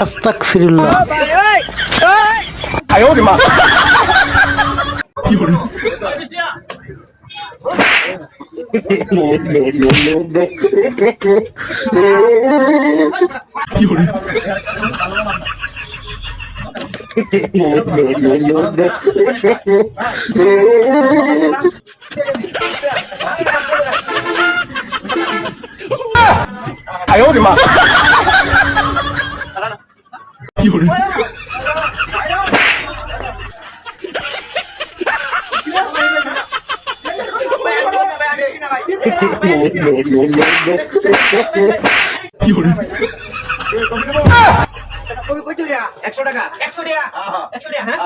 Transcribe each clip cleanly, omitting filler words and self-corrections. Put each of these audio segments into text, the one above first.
আস্তাগফিরুল্লাহ। একশো টাকা 100 টাকা 100 টাকা হ্যাঁ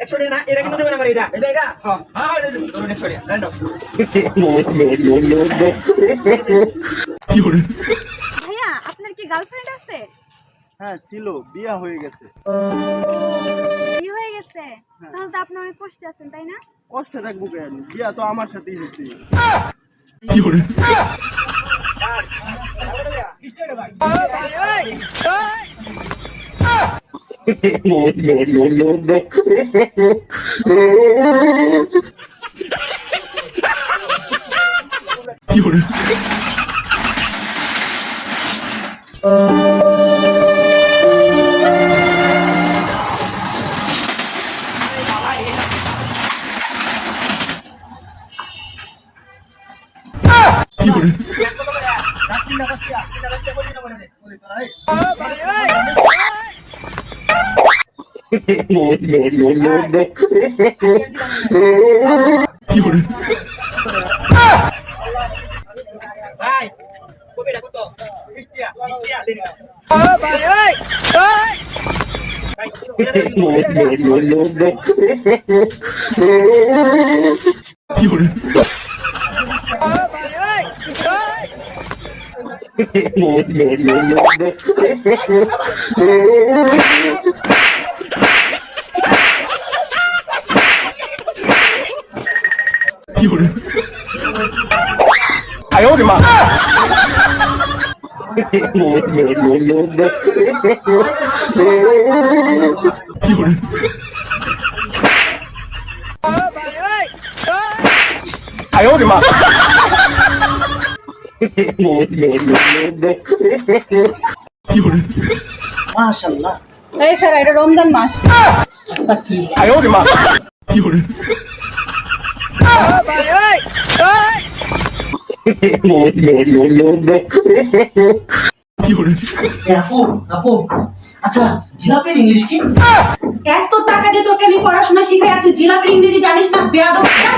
100 টাকা না এটা কিন্তু দেবেন আমার এটা হ্যাঁ হ্যাঁ এটা ধরুন 100 টাকা নাও ভাইয়া আপনার কি গার্লফ্রেন্ড আছে? হ্যাঁ ছিল, বিয়ে হয়ে গেছে। বিয়ে হয়ে গেছে? তাহলে তো আপনি অনেক কষ্টে আছেন তাই না? কষ্টে থাকবো কেন, বিয়ে তো আমার সাথেই হচ্ছে। ভাই কবিটা কত 20 টাকা 20 টাকা দিন মাশাআল্লাহ। এই স্যার এটা রমজান মাস। আপু আপু, আচ্ছা জিলাপির ইংলিশ কি? এত টাকা দিয়ে তোকে আমি পড়াশোনা শিখাই আর তুই জিলাপির ইংরেজি জানিস না? বেয়াদব একটা।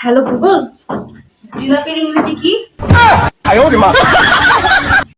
হ্যালো গুগল, জিলাপির ইংরেজি কি?